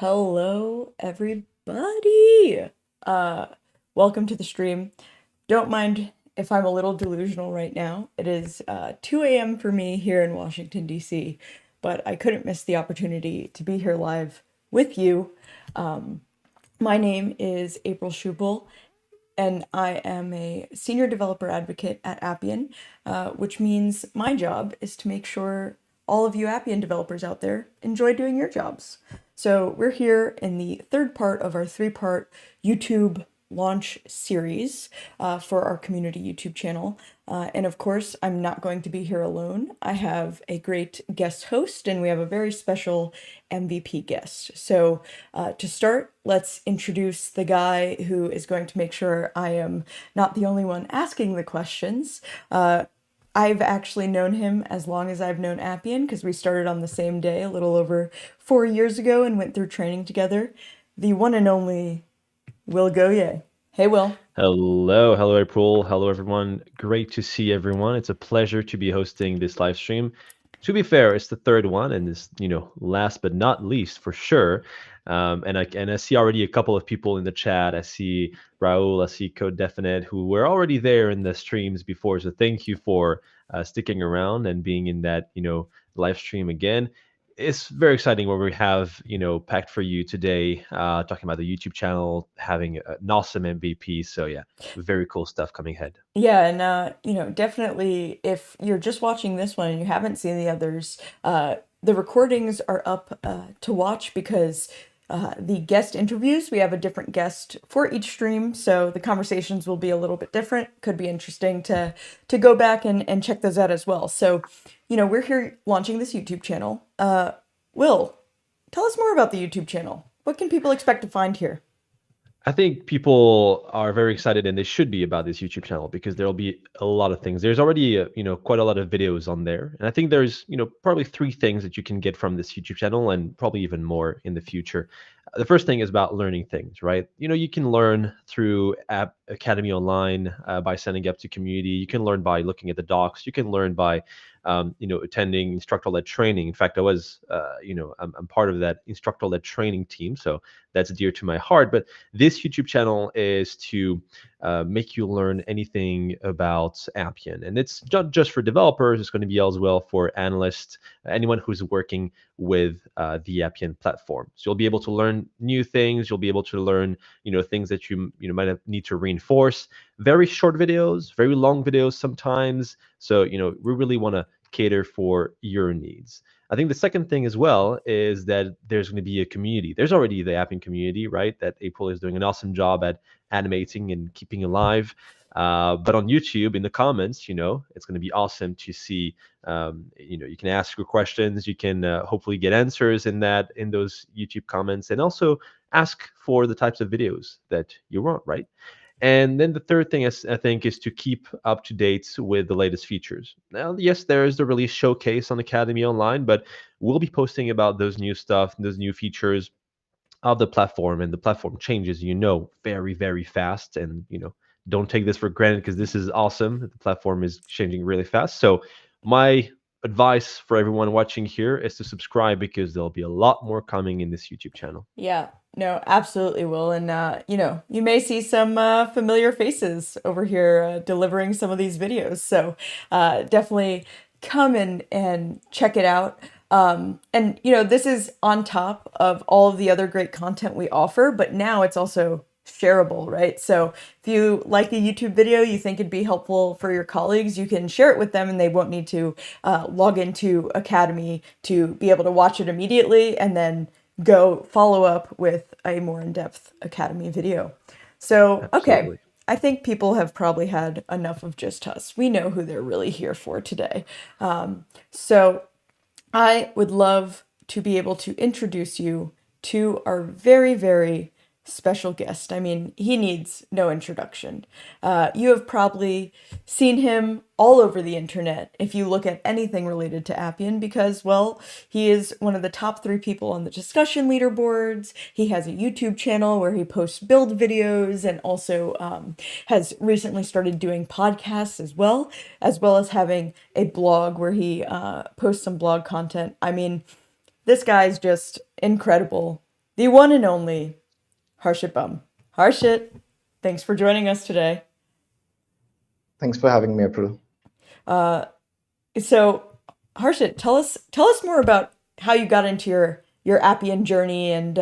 Hello, everybody. Uh, Welcome to the stream. Don't mind if I'm a little delusional right now. It is 2 a.m. for me here in Washington, D.C., but I couldn't miss the opportunity to be here live with you. My name is April Schubel, and I am a senior developer advocate at Appian, which means my job is to make sure all of you Appian developers out there enjoy doing your jobs. So we're here in the third part of our three-part YouTube launch series for our community YouTube channel. And of course, I'm not going to be here alone. I have a great guest host, and we have a very special MVP guest. So to start, let's introduce the guy who is going to make sure I am not the only one asking the questions. I've actually known him as long as I've known Appian because we started on the same day a little over 4 years ago and went through training together. The one and only Will Goye. Hey, Will. Hello, April. Hello, everyone. Great to see everyone. It's a pleasure to be hosting this live stream. To be fair, it's the third one, and this, last but not least, for sure. And I see already a couple of people in the chat. I see Raul, I see Code Definite, who were already there in the streams before. So thank you for sticking around and being in that, live stream again. It's very exciting what we have, packed for you today, talking about the YouTube channel, having an awesome MVP. So yeah, very cool stuff coming ahead. Yeah, and definitely if you're just watching this one and you haven't seen the others, the recordings are up to watch because the guest interviews, we have a different guest for each stream, so the conversations will be a little bit different. Could be interesting to go back and check those out as well. So, we're here launching this YouTube channel. Will, tell us more about the YouTube channel. What can people expect to find here? I think people are very excited, and they should be, about this YouTube channel because there'll be a lot of things. There's already, quite a lot of videos on there, and I think there's, probably three things that you can get from this YouTube channel, and probably even more in the future. The first thing is about learning things, right? You can learn through App Academy Online by signing up to community. You can learn by looking at the docs. You can learn by attending instructor-led training. In fact, I'm part of that instructor-led training team, so that's dear to my heart. But this YouTube channel is to make you learn anything about Appian. And it's not just for developers, it's going to be as well for analysts, anyone who's working with the Appian platform. So you'll be able to learn new things, you'll be able to learn things that you might need to reinforce. Very short videos, very long videos sometimes. So we really want to cater for your needs. I think the second thing as well is that there's going to be a community. There's already the Appian community, right? That April is doing an awesome job at animating and keeping alive. But on YouTube, in the comments, it's going to be awesome to see. You can ask your questions. You can hopefully get answers in those YouTube comments, and also ask for the types of videos that you want, right? And then the third thing I think is to keep up to date with the latest features. Now, yes, there is the release showcase on Academy Online, but we'll be posting about those new stuff, those new features of the platform, and the platform changes, very, very fast. And, don't take this for granted because this is awesome. The platform is changing really fast. So my advice for everyone watching here is to subscribe because there'll be a lot more coming in this YouTube channel. Yeah, no, absolutely will. And, you may see some familiar faces over here delivering some of these videos. So definitely come and check it out. And, this is on top of all of the other great content we offer, but now it's also shareable, right? So if you like a YouTube video, you think it'd be helpful for your colleagues, you can share it with them and they won't need to log into Academy to be able to watch it immediately and then go follow up with a more in-depth Academy video. So, okay, Absolutely. I think people have probably had enough of just us. We know who they're really here for today. So I would love to be able to introduce you to our very, very special guest. I mean, he needs no introduction. You have probably seen him all over the internet if you look at anything related to Appian because, well, he is one of the top 3 people on the discussion leaderboards. He has a YouTube channel where he posts build videos and also has recently started doing podcasts as well as having a blog where he posts some blog content. I mean, this guy's just incredible. the one and only Harshit Bum. Harshit, thanks for joining us today. Thanks for having me, April. So, Harshit, tell us more about how you got into your Appian journey, and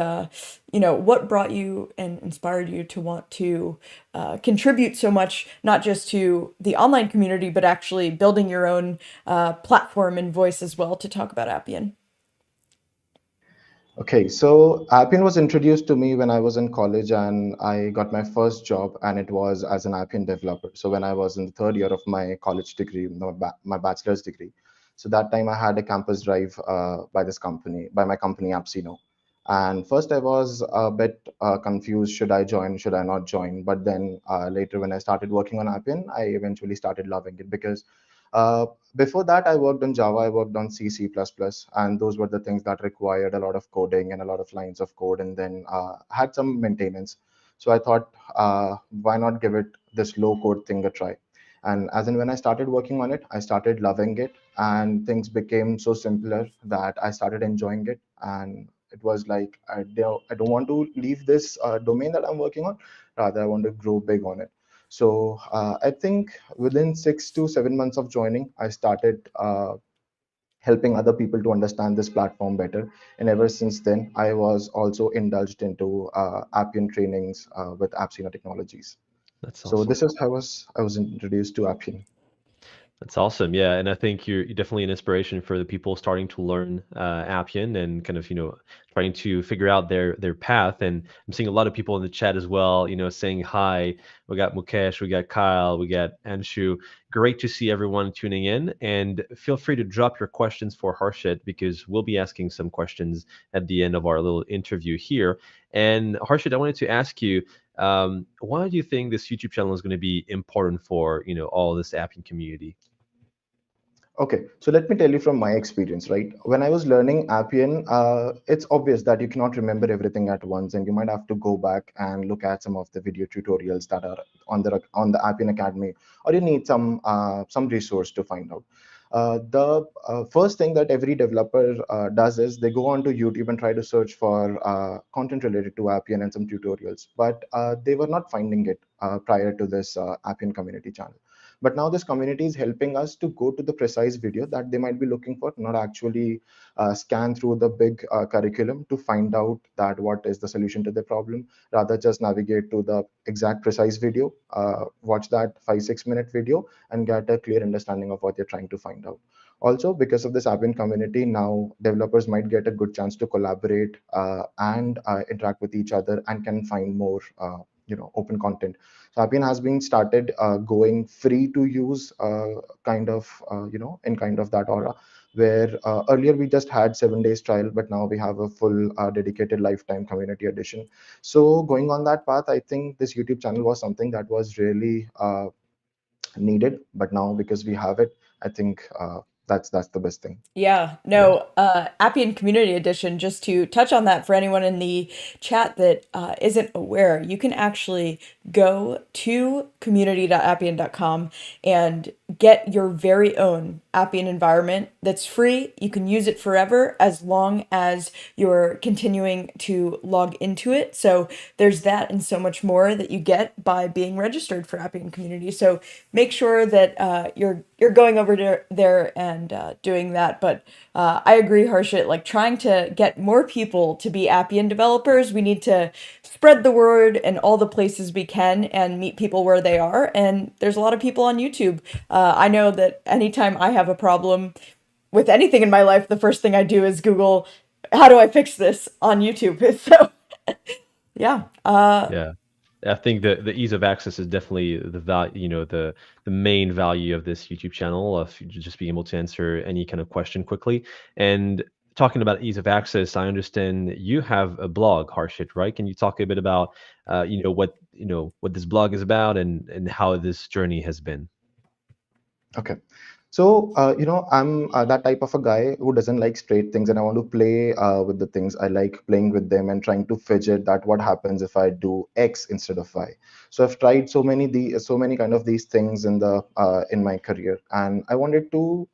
what brought you and inspired you to want to contribute so much, not just to the online community, but actually building your own platform and voice as well to talk about Appian. Okay, so Appian was introduced to me when I was in college and I got my first job, and it was as an Appian developer. So when I was in the third year of my college degree, no, my bachelor's degree. So that time I had a campus drive by my company AppsIno. And first I was a bit confused, should I join, should I not join? But then later when I started working on Appian, I eventually started loving it because uh, before that, I worked on Java, I worked on C, C++, and those were the things that required a lot of coding and a lot of lines of code, and then had some maintenance. So I thought, why not give it this low code thing a try? And as in when I started working on it, I started loving it, and things became so simpler that I started enjoying it. And it was like, I don't want to leave this domain that I'm working on. Rather, I want to grow big on it. So I think within 6 to 7 months of joining, I started helping other people to understand this platform better. And ever since then, I was also indulged into Appian trainings with AppSino Technologies. That's So awesome. this is how I was introduced to Appian. That's awesome. Yeah, and I think you're definitely an inspiration for the people starting to learn Appian and kind of trying to figure out their path. And I'm seeing a lot of people in the chat as well, saying hi. We got Mukesh, we got Kyle, we got Anshu. Great to see everyone tuning in. And feel free to drop your questions for Harshit because we'll be asking some questions at the end of our little interview here. And Harshit, I wanted to ask you, why do you think this YouTube channel is going to be important for all this Appian community? Okay, so let me tell you from my experience, right? When I was learning Appian, it's obvious that you cannot remember everything at once, and you might have to go back and look at some of the video tutorials that are on the Appian Academy, or you need some resource to find out. The first thing that every developer does is they go onto YouTube and try to search for content related to Appian and some tutorials, but they were not finding it prior to this Appian community channel. But now this community is helping us to go to the precise video that they might be looking for, not actually scan through the big curriculum to find out that what is the solution to the problem. Rather, just navigate to the exact precise video, watch that 5 6 minute video, and get a clear understanding of what you're trying to find out. Also, because of this Appian community, now developers might get a good chance to collaborate and interact with each other and can find more open content. So Appian has been started going free to use in kind of that aura, where earlier we just had 7 days trial, but now we have a full dedicated lifetime community edition. So going on that path, I think this YouTube channel was something that was really needed, but now because we have it, I think that's the best thing. Yeah, Yeah. no, Appian Community Edition, just to touch on that for anyone in the chat that isn't aware, you can actually go to community.appian.com and get your very own Appian environment that's free. You can use it forever as long as you're continuing to log into it. So there's that and so much more that you get by being registered for Appian Community. So make sure that you're going over there and doing that. But I agree, Harshit. Like trying to get more people to be Appian developers, we need to spread the word in all the places we can and meet people where they are. And there's a lot of people on YouTube. I know that anytime I have a problem with anything in my life, the first thing I do is Google, how do I fix this on YouTube? So yeah. Yeah. I think the ease of access is definitely the value, the main value of this YouTube channel of just being able to answer any kind of question quickly. And talking about ease of access, I understand you have a blog, Harshit, right? Can you talk a bit about, what this blog is about and how this journey has been? Okay. So, I'm that type of a guy who doesn't like straight things, and I want to play with the things. I like playing with them and trying to fidget that what happens if I do X instead of Y. So I've tried so many kind of these things in my career, and I wanted to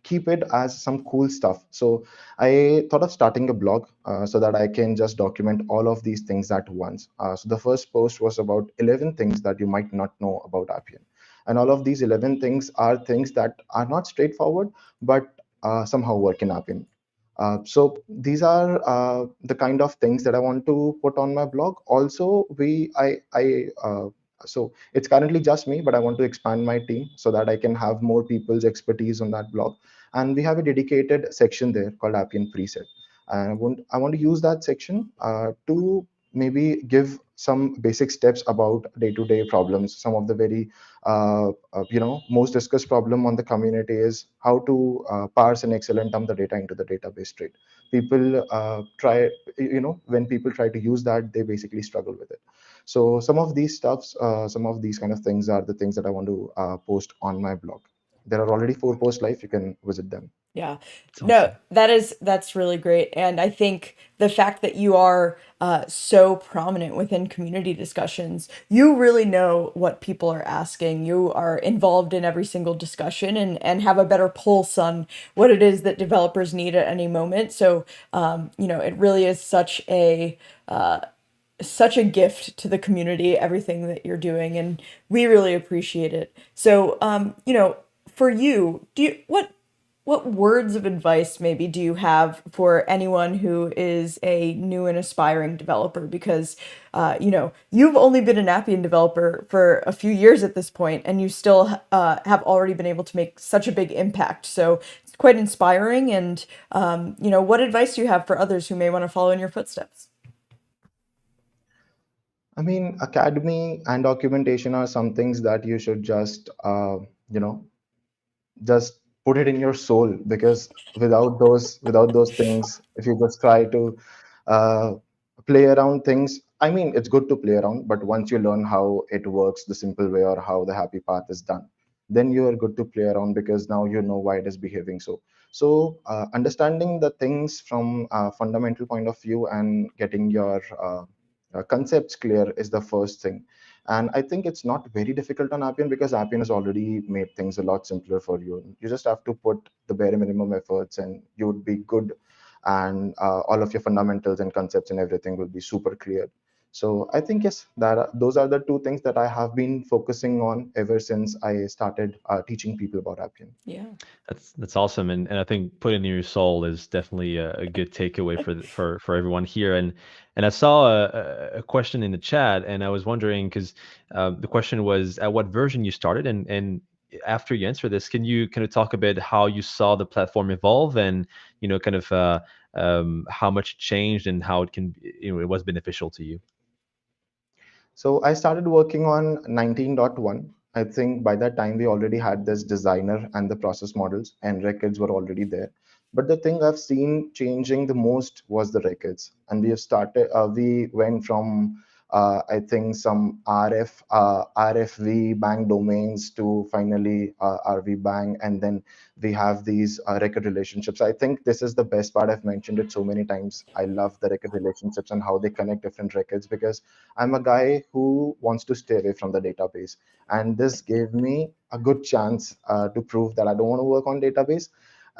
keep it as some cool stuff. So I thought of starting a blog so that I can just document all of these things at once. So the first post was about 11 things that you might not know about Appian. And all of these 11 things are things that are not straightforward, but somehow work in Appian. So these are the kind of things that I want to put on my blog. Also, so it's currently just me, but I want to expand my team so that I can have more people's expertise on that blog. And we have a dedicated section there called Appian Preset. And I want to use that section to maybe give some basic steps about day-to-day problems. Some of the very most discussed problem on the community is how to parse and excel dump the data into the database straight. People try, when people try to use that, they basically struggle with it. So some of these stuffs, some of these kind of things are the things that I want to post on my blog. There are already 4 posts live. You can visit them. Yeah. It's No, awesome. that's really great. And I think the fact that you are so prominent within community discussions, you really know what people are asking. You are involved in every single discussion and have a better pulse on what it is that developers need at any moment. So, it really is such a gift to the community, everything that you're doing, and we really appreciate it. So, for you, what words of advice maybe do you have for anyone who is a new and aspiring developer? Because, you've only been an Appian developer for a few years at this point, and you still have already been able to make such a big impact. So it's quite inspiring. And, what advice do you have for others who may want to follow in your footsteps? I mean, academy and documentation are some things that you should just, you know, just put it in your soul, because without those things, if you just try to uh, play around things, I mean, it's good to play around, but once you learn how it works the simple way, or how the happy path is done, then you are good to play around, because now you know why it is behaving so understanding the things from a fundamental point of view and getting your concepts clear is the first thing. And I think it's not very difficult on Appian, because Appian has already made things a lot simpler for you. You just have to put the bare minimum efforts and you would be good. And all of your fundamentals and concepts and everything will be super clear. So I think, yes, those are the 2 things that I have been focusing on ever since I started teaching people about Appian. Yeah. That's awesome, and I think putting in your soul is definitely a good takeaway for everyone here. And I saw a question in the chat, and I was wondering, because the question was at what version you started, and after you answer this, can you kind of talk a bit how you saw the platform evolve, and kind of how much it changed and how it can it was beneficial to you. So I started working on 19.1. I think by that time we already had this designer and the process models, and records were already there. But the thing I've seen changing the most was the records. And we went from, I think, some RFV bang domains to finally RV bang. And then we have these record relationships. I think this is the best part. I've mentioned it so many times. I love the record relationships and how they connect different records, because I'm a guy who wants to stay away from the database. And this gave me a good chance to prove that I don't want to work on database.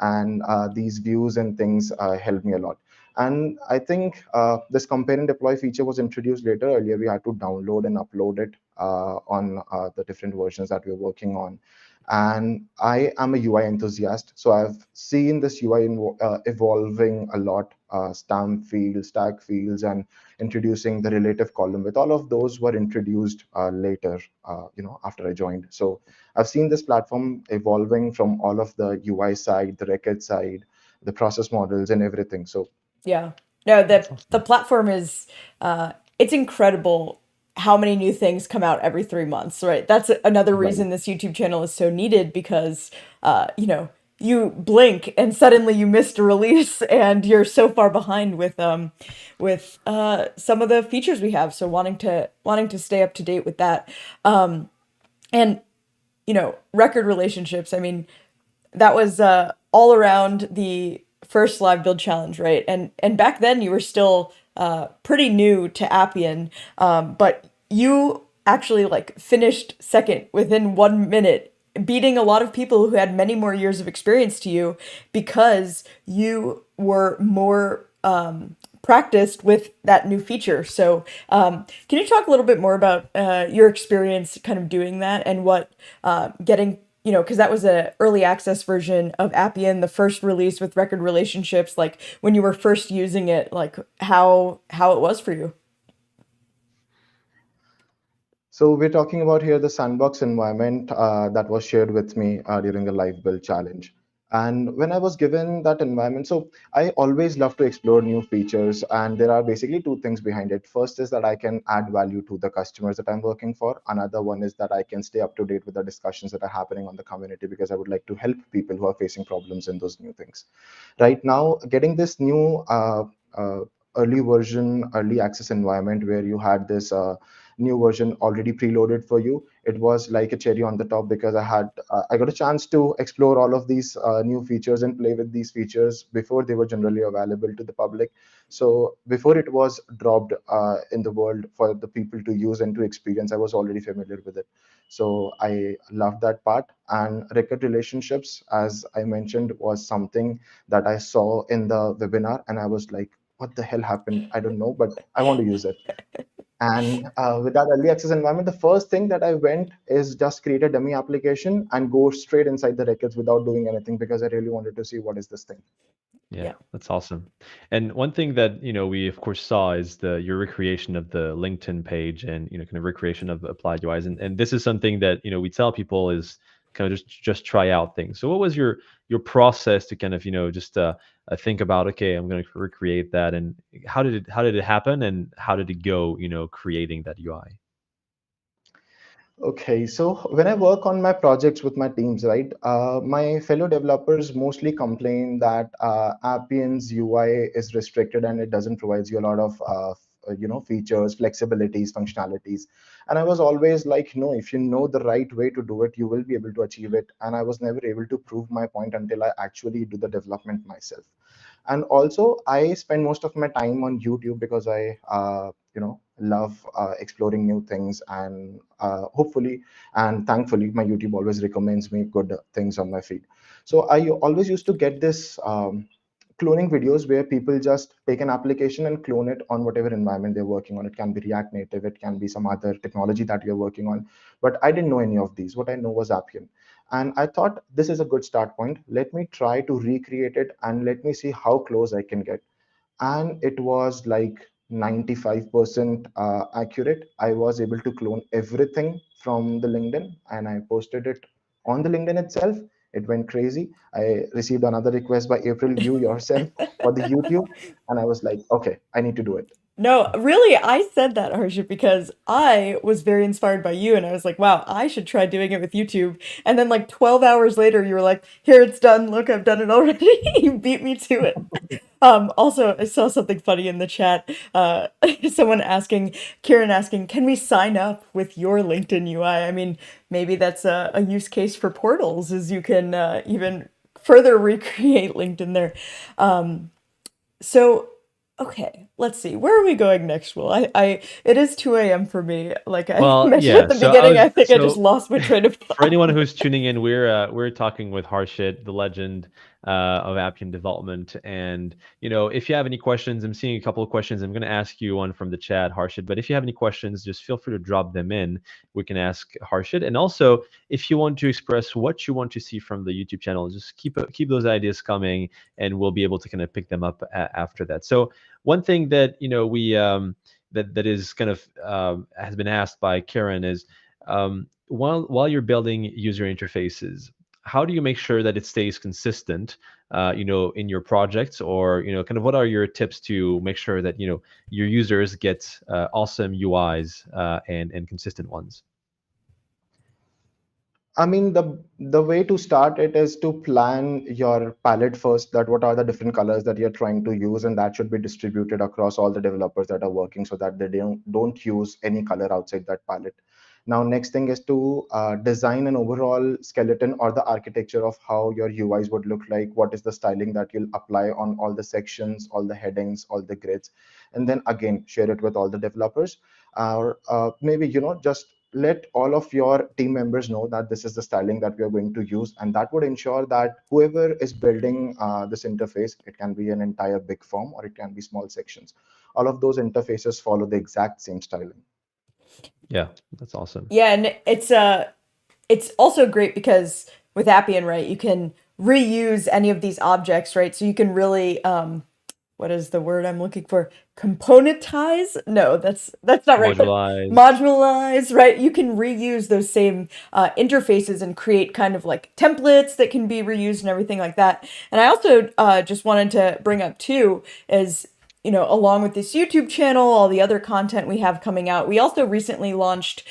And these views and things helped me a lot. And I think this compare and deploy feature was introduced later. Earlier, we had to download and upload it on the different versions that we're working on. And I am a UI enthusiast, so I've seen this UI evolving a lot. Stamp fields, tag fields, and introducing the relative column. With all of those were introduced later, after I joined. So I've seen this platform evolving from all of the UI side, the record side, the process models, and everything. So Yeah. No, That's the awesome. platform is it's incredible how many new things come out every 3 months, right? That's another right. reason this YouTube channel is so needed, because you blink and suddenly you missed a release and you're so far behind with some of the features we have. So wanting to stay up to date with that. And record relationships. I mean, that was all around the first live build challenge, right? And back then you were still pretty new to Appian, but you actually like finished second within 1 minute beating a lot of people who had many more years of experience to you because you were more practiced with that new feature. So, can you talk a little bit more about your experience kind of doing that and what getting, because that was a early access version of Appian, the first release with record relationships, like when you were first using it, like how it was for you? So we're talking about here the sandbox environment that was shared with me during the live build challenge. And when I was given that environment, so I always love to explore new features. And there are basically two things behind it. First is that I can add value to the customers that I'm working for. Another one is that I can stay up to date with the discussions that are happening on the community because I would like to help people who are facing problems in those new things. Right now, getting this new uh, early version, early access environment where you had this new version already preloaded for you, it was like a cherry on the top because I got a chance to explore all of these new features and play with these features before they were generally available to the public. So before it was dropped in the world for the people to use and to experience, I was already familiar with it. So I love that part. And record relationships, as I mentioned, was something that I saw in the webinar, and I was like, what the hell happened? I don't know, but I want to use it. And with that early access environment, the first thing that I went is just create a dummy application and go straight inside the records without doing anything because I really wanted to see what is this thing. Yeah, Yeah. that's awesome. And one thing that, we of course saw is your recreation of the LinkedIn page and, kind of recreation of applied UIs. And this is something that, we tell people is kind of just try out things. So what was your process to kind of, just think about, okay, I'm going to recreate that, and how did it happen, and how did it go, creating that UI? Okay, so when I work on my projects with my teams, right, my fellow developers mostly complain that Appian's UI is restricted and it doesn't provide you a lot of features, flexibilities, functionalities. And I was always like, no, if you know the right way to do it, you will be able to achieve it. And I was never able to prove my point until I actually do the development myself. And also I spend most of my time on YouTube because I love exploring new things, and hopefully and thankfully my YouTube always recommends me good things on my feed. So I always used to get this cloning videos where people just take an application and clone it on whatever environment they're working on. It can be React Native, it can be some other technology that you're working on, but I didn't know any of these. What I know was Appian. And I thought this is a good start point. Let me try to recreate it and let me see how close I can get. And it was like 95% accurate. I was able to clone everything from the LinkedIn and I posted it on the LinkedIn itself. It went crazy. I received another request by April, you yourself, for the YouTube. And I was like, okay, I need to do it. No, really, I said that, Harshit, because I was very inspired by you, and I was like, wow, I should try doing it with YouTube. And then, like, 12 hours later, you were like, here, it's done. Look, I've done it already. You beat me to it. Also, I saw something funny in the chat. Someone asking, Kieran asking, can we sign up with your LinkedIn UI? I mean, maybe that's a use case for portals, is you can even further recreate LinkedIn there. So, okay, let's see. Where are we going next, Will? It is 2 a.m. for me. Like I Well, mentioned yeah. at the So I beginning, was I think I just so lost my train of for thought. anyone who's tuning in, we're talking with Harshit, the legend of Appian development. And if you have any questions, I'm seeing a couple of questions. I'm going to ask you one from the chat, Harshit. But if you have any questions, just feel free to drop them in. We can ask Harshit. And also, if you want to express what you want to see from the YouTube channel, just keep those ideas coming, and we'll be able to kind of pick them up after that. So one thing that we that is kind of has been asked by Karen is, while you're building user interfaces, how do you make sure that it stays consistent, in your projects, or kind of what are your tips to make sure that your users get awesome UIs, and consistent ones? I mean, the way to start it is to plan your palette first, that what are the different colors that you're trying to use, and that should be distributed across all the developers that are working so that they don't use any color outside that palette. Now, next thing is to design an overall skeleton or the architecture of how your UIs would look like. What is the styling that you'll apply on all the sections, all the headings, all the grids, and then again share it with all the developers. Or maybe just let all of your team members know that this is the styling that we are going to use, and that would ensure that whoever is building this interface, it can be an entire big form or it can be small sections, all of those interfaces follow the exact same styling. Yeah, that's awesome. Yeah, and it's also great because with Appian, right, you can reuse any of these objects, right? So you can really what is the word I'm looking for? Componentize? No, that's not right. But Modulized. modularize, right? You can reuse those same interfaces and create kind of like templates that can be reused and everything like that. And I also just wanted to bring up too is, you know, along with this YouTube channel, all the other content we have coming out, we also recently launched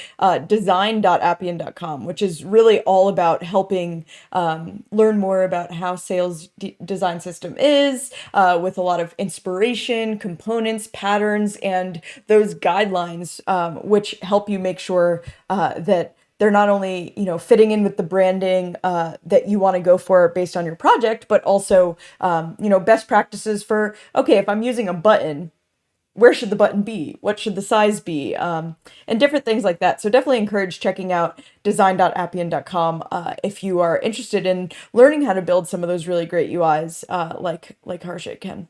design.appian.com, which is really all about helping learn more about how sales design system is, with a lot of inspiration, components, patterns, and those guidelines, which help you make sure that they're not only, you know, fitting in with the branding that you want to go for based on your project, but also, you know, best practices for, okay, if I'm using a button, where should the button be? What should the size be? And different things like that. So definitely encourage checking out design.appian.com if you are interested in learning how to build some of those really great UIs like Harshit can.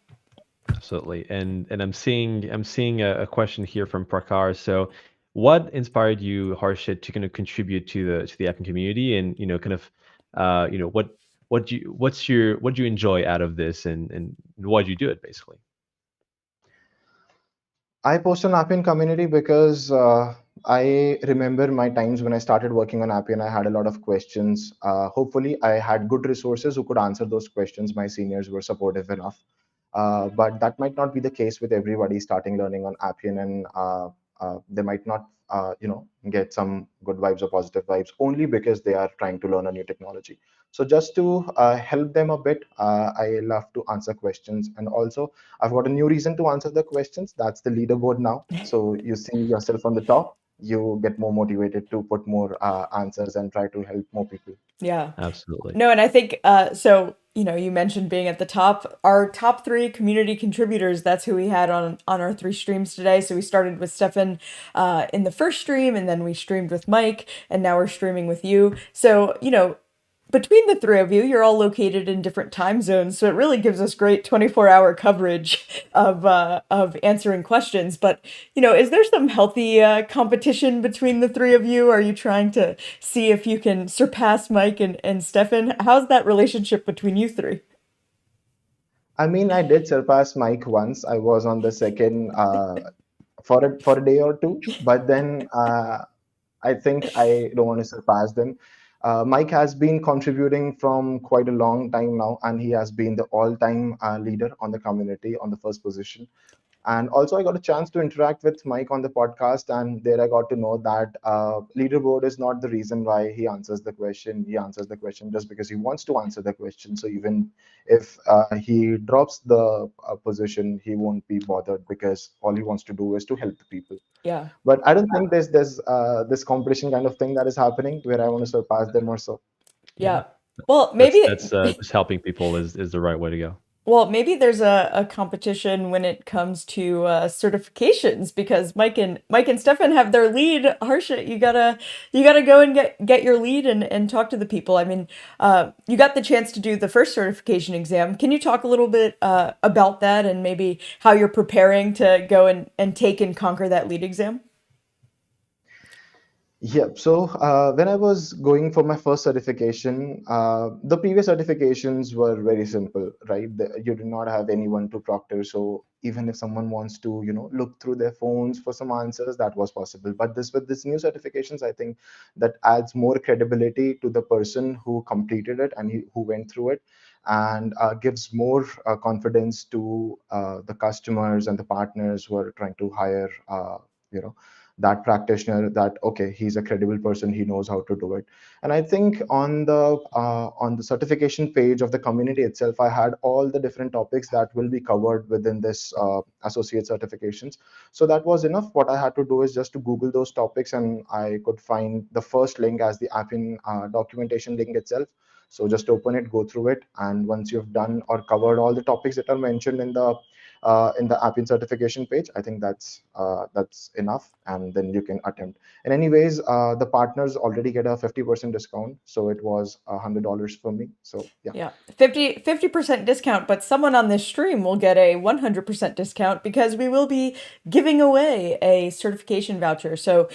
Absolutely. And I'm seeing a question here from Prakar. So what inspired you, Harshit, to kind of contribute to the Appian community, and you know, kind of you know, what do you enjoy out of this, and why do you do it basically? I post on Appian community because I remember my times when I started working on Appian. I had a lot of questions. Hopefully, I had good resources who could answer those questions. My seniors were supportive enough. But that might not be the case with everybody starting learning on Appian, and they might not, get some good vibes or positive vibes only because they are trying to learn a new technology. So just to help them a bit, I love to answer questions, and also I've got a new reason to answer the questions. That's the leaderboard now. So you see yourself on the top, you get more motivated to put more answers and try to help more people. Yeah. Absolutely. No, and I think so, you know, you mentioned being at the top. Our top 3 community contributors, that's who we had on our 3 streams today. So we started with Stefan in the first stream, and then we streamed with Mike, and now we're streaming with you. So, you know, between the 3 of you, you're all located in different time zones, so it really gives us great 24-hour coverage of answering questions. But you know, is there some healthy competition between the 3 of you? Are you trying to see if you can surpass Mike and Stefan? How's that relationship between you 3? I mean, I did surpass Mike once. I was on the second for a day or two, but then I think I don't want to surpass them. Mike has been contributing from quite a long time now, and he has been the all-time leader on the community on the first position. And also, I got a chance to interact with Mike on the podcast, and there I got to know that leaderboard is not the reason why he answers the question. He answers the question just because he wants to answer the question. So even if he drops the position, he won't be bothered because all he wants to do is to help the people. Yeah. But I don't think there's this competition kind of thing that is happening where I want to surpass them or so. Yeah. Well, maybe That's just helping people is the right way to go. well, maybe there's a competition when it comes to certifications, because Mike and Stefan have their lead. Harsha, you gotta go and get your lead and talk to the people. I mean, you got the chance to do the first certification exam. Can you talk a little bit about that and maybe how you're preparing to go and take and conquer that lead exam? Yeah, so when I was going for my first certification, the previous certifications were very simple, right? You do not have anyone to proctor. So even if someone wants to, look through their phones for some answers, that was possible. But this with this new certifications, I think that adds more credibility to the person who completed it and who went through it, and gives more confidence to the customers and the partners who are trying to hire, you know that practitioner, that okay, he's a credible person, he knows how to do it. And I think on the certification page of the community itself, I had all the different topics that will be covered within this associate certifications. So that was enough. What I had to do is just to Google those topics, and I could find the first link as the Appian documentation link itself. So just open it, go through it, and once you've done or covered all the topics that are mentioned in the Appian certification page, I think that's enough. and then you can attempt. And anyways, the partners already get a 50% discount, so it was $100 for me. So yeah. Yeah, 50% discount, but someone on this stream will get a 100% discount because we will be giving away a certification voucher. So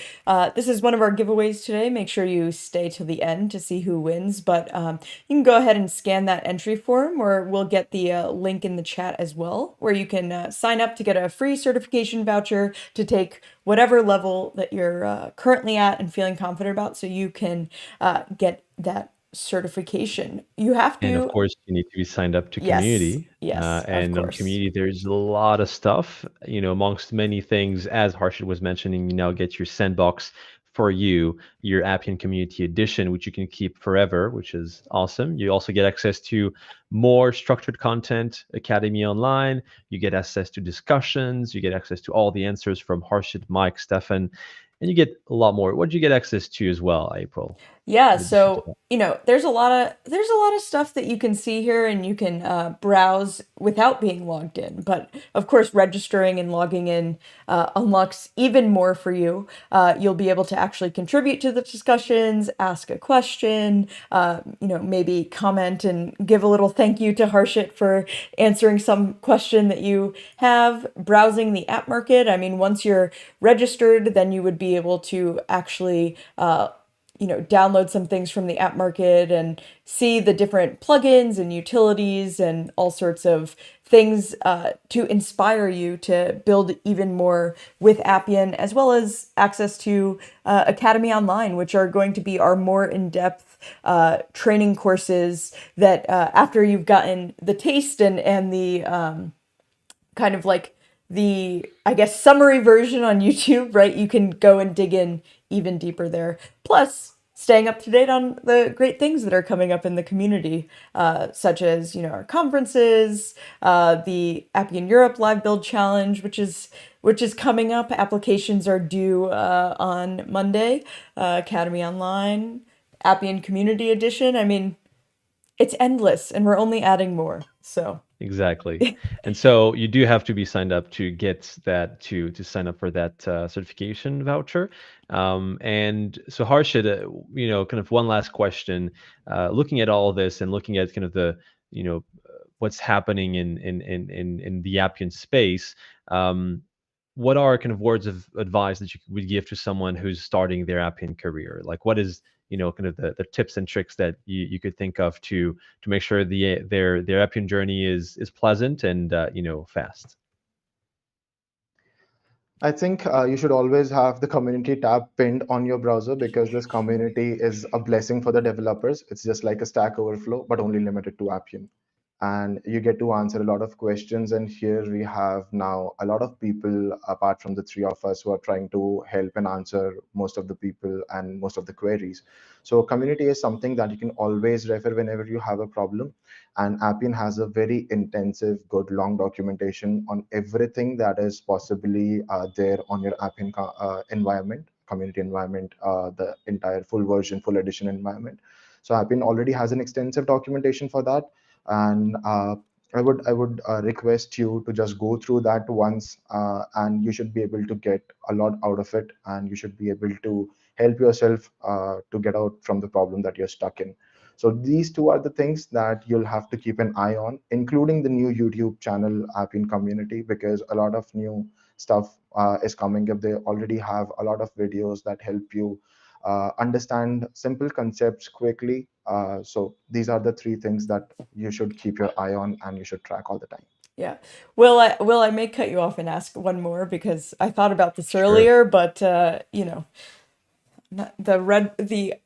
this is one of our giveaways today. Make sure you stay till the end to see who wins, but you can go ahead and scan that entry form, or we'll get the link in the chat as well, where you can sign up to get a free certification voucher to take whatever level that you're currently at and feeling confident about, so you can get that certification. You have And of to, course, you need to be signed up to yes, community. yes, of And on course. community, there's a lot of stuff, amongst many things, as Harshit was mentioning, you now get your sandbox for you, your Appian Community Edition, which you can keep forever, which is awesome. You also get access to more structured content, Academy Online. You get access to discussions. You get access to all the answers from Harshit, Mike, Stefan, and you get a lot more. What did you get access to as well, April? Yeah, In addition to so there's a lot of stuff that you can see here, and you can browse without being logged in. But of course, registering and logging in unlocks even more for you. You'll be able to actually contribute to the discussions, ask a question, maybe comment and give a little thank you to Harshit for answering some question that you have. Browsing the app market. I mean, once you're registered, then you would be able to actually download some things from the app market and see the different plugins and utilities and all sorts of things to inspire you to build even more with Appian, as well as access to Academy Online, which are going to be our more in-depth training courses that after you've gotten the taste and the kind of like the, I guess, summary version on YouTube, right? You can go and dig in even deeper there. Plus, staying up to date on the great things that are coming up in the community, such as, our conferences, the Appian Europe Live Build Challenge, which is coming up. Applications are due on Monday. Academy Online, Appian Community Edition. I mean, it's endless, and we're only adding more. So exactly. And so you do have to be signed up to get that, to sign up for that certification voucher. And so Harshit, kind of one last question, looking at all this and looking at kind of the, what's happening in the Appian space, what are kind of words of advice that you would give to someone who's starting their Appian career? Like, what is, kind of the tips and tricks that you could think of to make sure their Appian journey is pleasant and fast? I think you should always have the community tab pinned on your browser, because this community is a blessing for the developers. It's just like a Stack Overflow, but only limited to Appian. And you get to answer a lot of questions. And here we have now a lot of people, apart from the three of us, who are trying to help and answer most of the people and most of the queries. So community is something that you can always refer whenever you have a problem. And Appian has a very intensive, good, long documentation on everything that is possibly there on your Appian environment, community environment, the entire full version, full edition environment. So Appian already has an extensive documentation for that. And I would request you to just go through that once, and you should be able to get a lot out of it, and you should be able to help yourself to get out from the problem that you're stuck in. So these two are the things that you'll have to keep an eye on, including the new YouTube channel, Appian Community, because a lot of new stuff is coming up. They already have a lot of videos that help you understand simple concepts quickly. So these are the three things that you should keep your eye on and you should track all the time. yeah. I may cut you off and ask one more, because I thought about this Sure. earlier, but the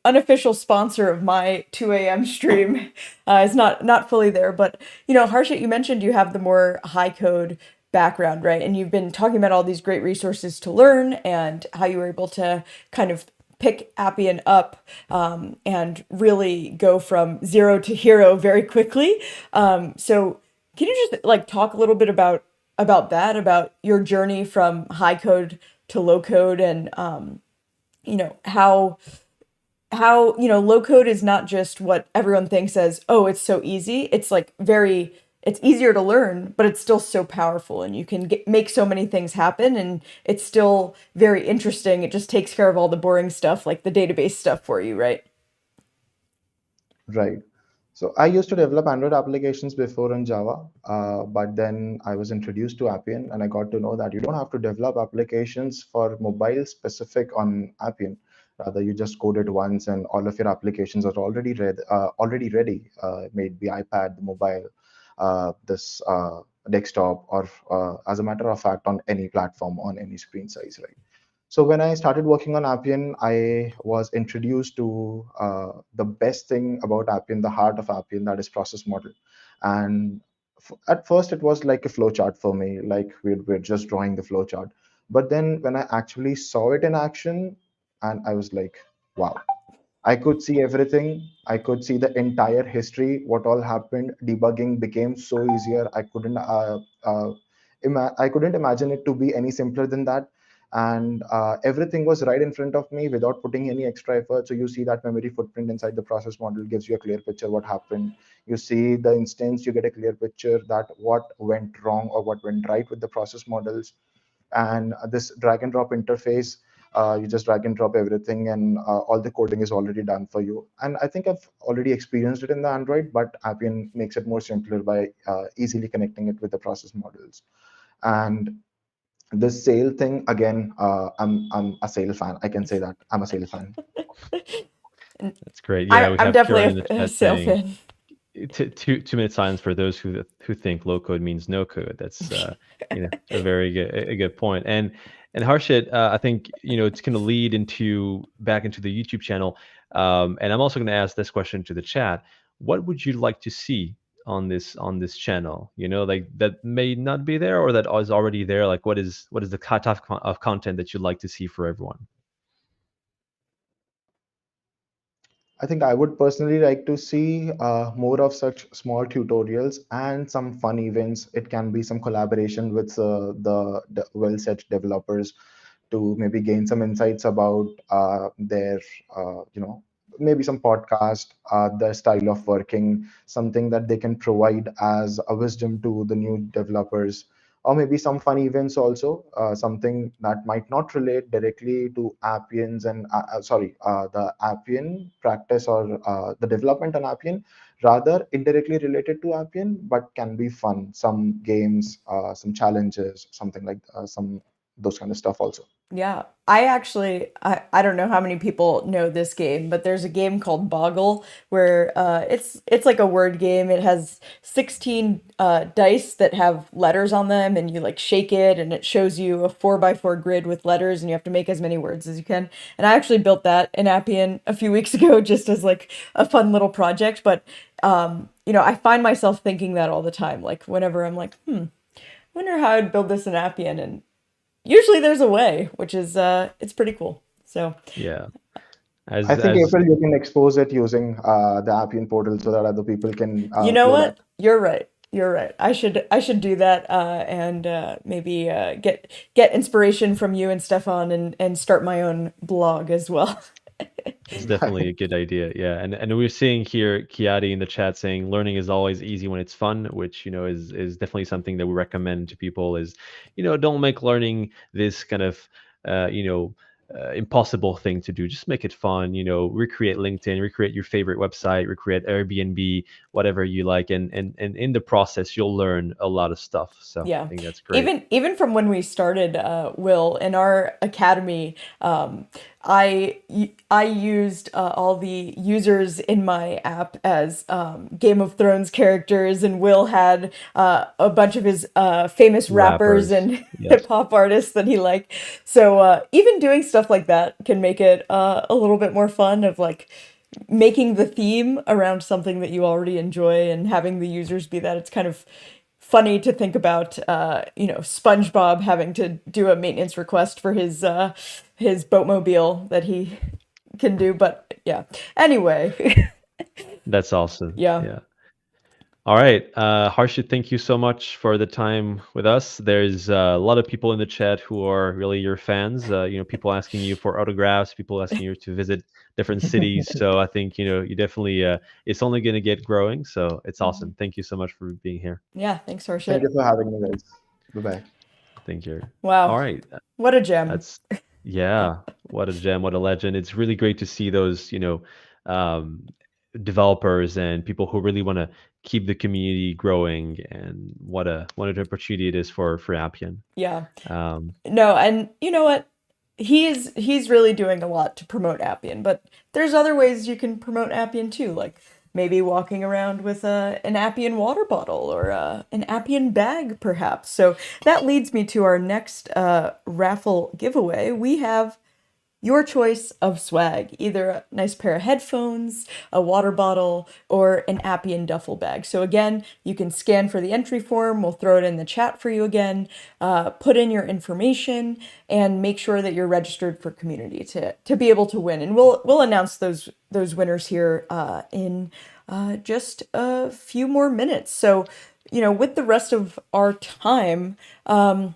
unofficial sponsor of my 2 a.m. stream is not fully there. But Harshit, you mentioned you have the more high code background, right? And you've been talking about all these great resources to learn and how you were able to kind of pick Appian up and really go from zero to hero very quickly. So can you just like talk a little bit about that, about your journey from high code to low code, and how low code is not just what everyone thinks as, oh, it's so easy. It's like very it's easier to learn, but it's still so powerful, and you can make so many things happen, and it's still very interesting. It just takes care of all the boring stuff, like the database stuff for you, right? Right. So I used to develop Android applications before in Java, but then I was introduced to Appian, and I got to know that you don't have to develop applications for mobile specific on Appian. Rather, you just code it once, and all of your applications are already ready. Maybe iPad, the mobile, this desktop, or as a matter of fact, on any platform, on any screen size, right? So when I started working on Appian, I was introduced to the best thing about Appian, the heart of Appian, that is process model. And at first, it was like a flowchart for me, like we're just drawing the flowchart. But then when I actually saw it in action, and I was like, wow, I could see everything. I could see the entire history, what all happened. Debugging became so easier. I couldn't imagine it to be any simpler than that. And everything was right in front of me without putting any extra effort. So you see that memory footprint inside the process model gives you a clear picture what happened. You see the instance, you get a clear picture that what went wrong or what went right with the process models. And this drag and drop interface, you just drag and drop everything, and all the coding is already done for you. And I think I've already experienced it in the Android, but Appian makes it more simpler by easily connecting it with the process models. And this sale thing again, I'm a sale fan. I can say that I'm a sale fan. That's great. Yeah, we I'm have Kieran in definitely the a chat sale saying fan. 2 minute silence for those who think low code means no code. That's a very good point. And Harshit, I think it's going to lead back into the YouTube channel. And I'm also going to ask this question to the chat. What would you like to see on this channel? Like that may not be there, or that is already there. Like what is the type of content that you'd like to see for everyone? I think I would personally like to see more of such small tutorials and some fun events. It can be some collaboration with the well-set developers to maybe gain some insights about their, maybe some podcast, their style of working, something that they can provide as a wisdom to the new developers, or maybe some fun events also, something that might not relate directly to Appian's and the Appian practice or the development on Appian, rather indirectly related to Appian, but can be fun. Some games, some challenges, something like some those kind of stuff also. Yeah, I don't know how many people know this game, but there's a game called Boggle where it's like a word game. It has 16 dice that have letters on them, and you like shake it, and it shows you a 4x4 grid with letters, and you have to make as many words as you can. And I actually built that in Appian a few weeks ago just as like a fun little project. But I find myself thinking that all the time, like whenever I'm like, I wonder how I'd build this in Appian, and usually there's a way, which is it's pretty cool. So Yeah. I think April, you can expose it using the Appian portal so that other people can you know play what? that. You're right. You're right. I should do that and maybe get inspiration from you and Stefan and start my own blog as well. It's definitely a good idea. Yeah. And we're seeing here Kiadi in the chat saying learning is always easy when it's fun, which, is definitely something that we recommend to people is, don't make learning this kind of, impossible thing to do. Just make it fun, recreate LinkedIn, recreate your favorite website, recreate Airbnb, whatever you like. And in the process, you'll learn a lot of stuff. So Yeah. I think that's great. Even from when we started, Will, in our academy, I used all the users in my app as Game of Thrones characters, and Will had a bunch of his famous rappers and Yes. hip hop artists that he liked. So even doing stuff like that can make it a little bit more fun, of like making the theme around something that you already enjoy and having the users be that. It's kind of funny to think about, SpongeBob having to do a maintenance request for his boatmobile that he can do. But yeah, anyway. That's awesome. Yeah. Yeah. All right. Harshit, thank you so much for the time with us. There's a lot of people in the chat who are really your fans. People asking you for autographs, people asking you to visit different cities. So I think, you definitely, it's only going to get growing. So it's awesome. Thank you so much for being here. Yeah, thanks, Thank Harshit. you for having me, guys. Bye-bye. Thank you. Wow. All right. What a gem. Yeah, what a gem, what a legend. It's really great to see those, um, developers and people who really want to keep the community growing, and what an opportunity it is for Appian. Yeah. Um, No, and you know what? He's really doing a lot to promote Appian, but there's other ways you can promote Appian too, like maybe walking around with an Appian water bottle or an Appian bag, perhaps. So that leads me to our next raffle giveaway. We have your choice of swag, either a nice pair of headphones, a water bottle, or an Appian duffel bag. So again, you can scan for the entry form. We'll throw it in the chat for you again. Put in your information and make sure that you're registered for community to be able to win. And we'll announce those winners here in just a few more minutes. So, with the rest of our time, I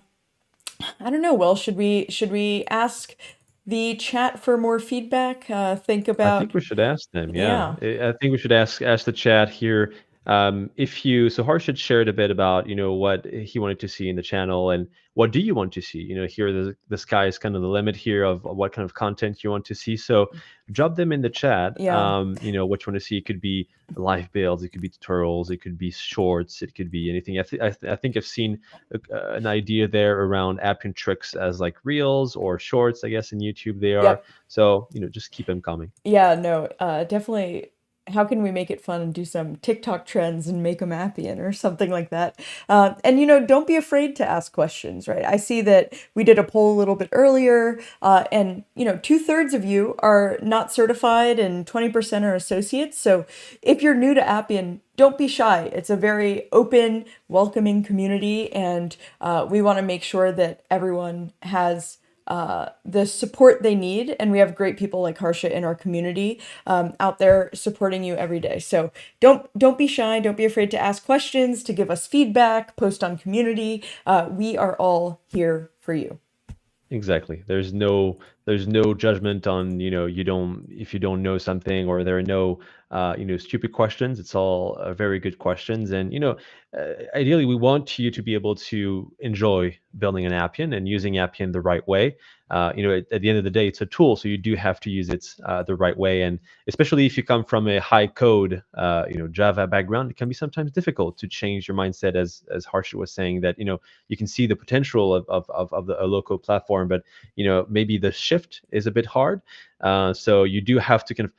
don't know. Well, should we ask the chat for more feedback? Think I about. think we should ask them. Yeah, I think we should ask the chat here. So Harshit shared a bit about what he wanted to see in the channel, and what do you want to see? Here the sky is kind of the limit here of what kind of content you want to see. So drop them in the chat. Yeah. What you want to see. It could be live builds, it could be tutorials, it could be shorts, it could be anything. I think I've seen an idea there around Appian tricks as like reels or shorts. I guess in YouTube they are. Yep. So just keep them coming. Yeah, no, definitely. How can we make it fun and do some TikTok trends and make them Appian or something like that? And don't be afraid to ask questions, right? I see that we did a poll a little bit earlier, and 2/3 of you are not certified and 20% are associates. So if you're new to Appian, don't be shy. It's a very open, welcoming community, and we want to make sure that everyone has the support they need, and we have great people like Harshit in our community out there supporting you every day. So don't be shy, don't be afraid to ask questions, to give us feedback, post on community. We are all here for you. Exactly. There's no judgment on if you don't know something, or there are no stupid questions. It's all very good questions, and ideally we want you to be able to enjoy building an Appian and using Appian the right way. At the end of the day, it's a tool, so you do have to use it the right way. And especially if you come from a high code Java background, it can be sometimes difficult to change your mindset, as Harshit was saying, that you can see the potential of a low-code platform, but maybe the shift is a bit hard. So you do have to kind of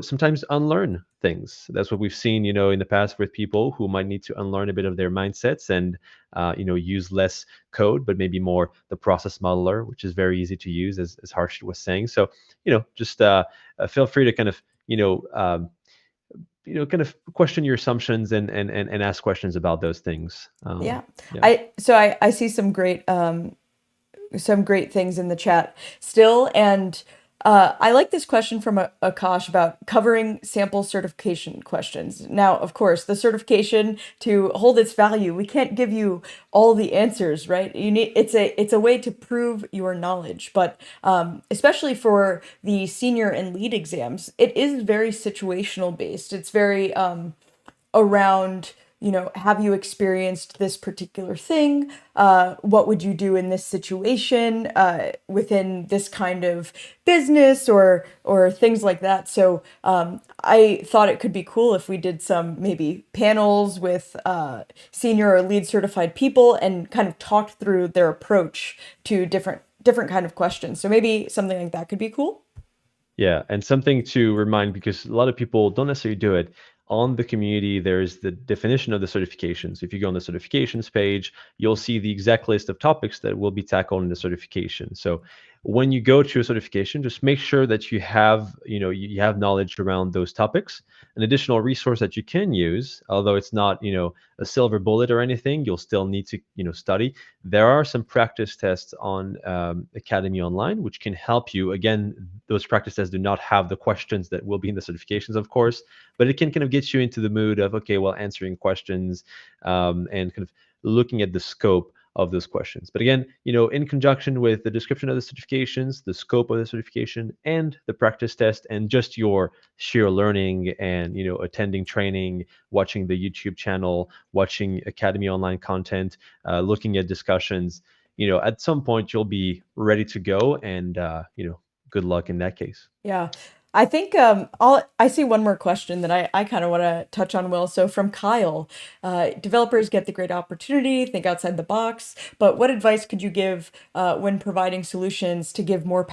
sometimes unlearn things. That's what we've seen, in the past with people who might need to unlearn a bit of their mindsets and, use less code, but maybe more the process modeler, which is very easy to use, as Harshit was saying. So, just feel free to kind of, kind of question your assumptions and ask questions about those things. Yeah. I see some great things in the chat still, and I like this question from Akash about covering sample certification questions. Now, of course, the certification, to hold its value, we can't give you all the answers, right? It's a way to prove your knowledge, but especially for the senior and lead exams, it is very situational based. It's very around, have you experienced this particular thing? What would you do in this situation within this kind of business or things like that? So I thought it could be cool if we did some maybe panels with senior or lead certified people and kind of talked through their approach to different kind of questions. So maybe something like that could be cool. Yeah, and something to remind, because a lot of people don't necessarily do it. On the community, there's the definition of the certifications. If you go on the certifications page, you'll see the exact list of topics that will be tackled in the certification. So when you go to a certification, just make sure that you have, you have knowledge around those topics. An additional resource that you can use, although it's not, a silver bullet or anything, you'll still need to, study. There are some practice tests on Academy Online, which can help you. Again, those practice tests do not have the questions that will be in the certifications, of course, but it can kind of get you into the mood of, okay, well, answering questions and kind of looking at the scope of those questions. But again, in conjunction with the description of the certifications, the scope of the certification, and the practice test, and just your sheer learning and attending training, watching the YouTube channel, watching Academy online content, looking at discussions, at some point you'll be ready to go, and good luck in that case. Yeah. I think I see one more question that I kind of want to touch on, Will. So from Kyle, developers get the great opportunity, think outside the box, but what advice could you give when providing solutions to give more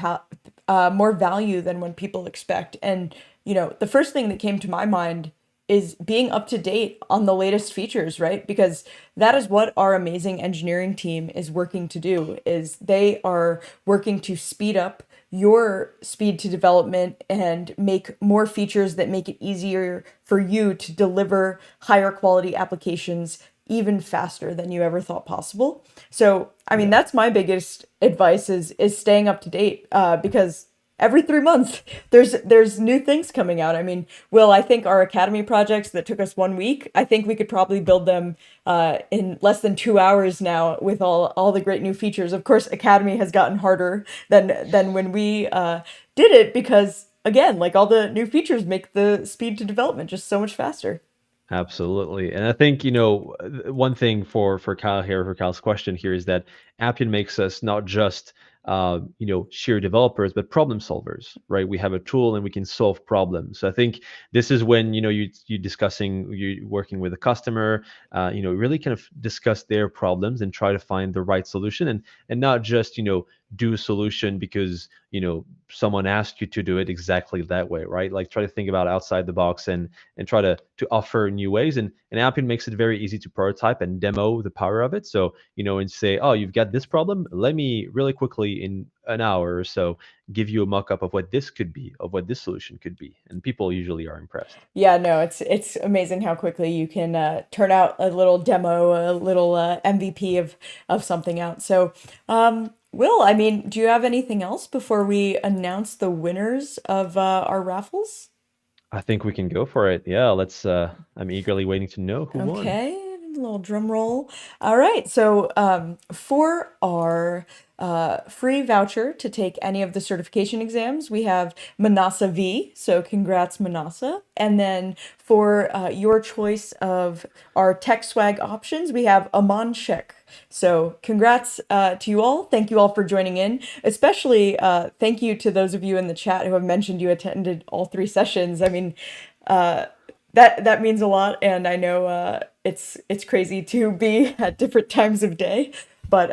value than when people expect? And the first thing that came to my mind is being up to date on the latest features, right? Because that is what our amazing engineering team is working to do, is they are working to speed up your speed to development and make more features that make it easier for you to deliver higher quality applications even faster than you ever thought possible. So, I mean, that's my biggest advice is staying up to date, because every 3 months there's new things coming out. I mean, Will, I think our Academy projects that took us 1 week, I think we could probably build them in less than 2 hours now with all the great new features. Of course, Academy has gotten harder than when we did it, because again, like, all the new features make the speed to development just so much faster. Absolutely. And I think, one thing for Kyle here, for Kyle's question here, is that Appian makes us not just, sheer developers, but problem solvers, right? We have a tool and we can solve problems. So I think this is when, you discussing, you working with a customer, really kind of discuss their problems and try to find the right solution, and not just, do a solution because, someone asked you to do it exactly that way, right? Like, try to think about outside the box and try to offer new ways. And Appian makes it very easy to prototype and demo the power of it. So, and say, oh, you've got this problem, let me really quickly in an hour or so give you a mock-up of what this could be, of what this solution could be. And people usually are impressed. Yeah, no, it's amazing how quickly you can turn out a little demo, a little MVP of something out. So, Will, I mean, do you have anything else before we announce the winners of our raffles? I think we can go for it. Yeah, let's. I'm eagerly waiting to know who won. Okay, a little drum roll. All right, so for our free voucher to take any of the certification exams, we have Manasa V. So congrats, Manasa. And then for your choice of our tech swag options, we have Aman Sheikh. So congrats to you all. Thank you all for joining in. Especially thank you to those of you in the chat who have mentioned you attended all 3 sessions. I mean, that means a lot, and I know it's crazy to be at different times of day. But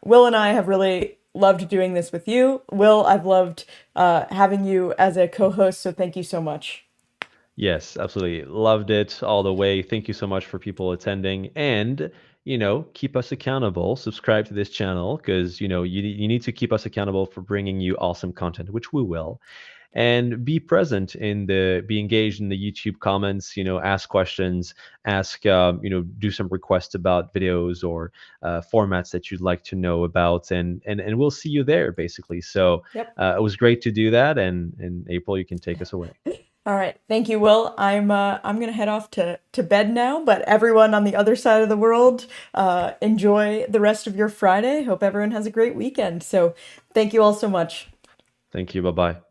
Will and I have really loved doing this with you. Will, I've loved having you as a co-host, so thank you so much. Yes, absolutely. Loved it all the way. Thank you so much for people attending. And, keep us accountable. Subscribe to this channel because, you need to keep us accountable for bringing you awesome content, which we will. And be engaged in the YouTube comments, ask questions, do some requests about videos or formats that you'd like to know about, and we'll see you there basically. So Yep. It was great to do that. And April, you can take us away. All right. Thank you, Will. I'm going to head off to bed now, but everyone on the other side of the world, enjoy the rest of your Friday. Hope everyone has a great weekend. So thank you all so much. Thank you. Bye-bye.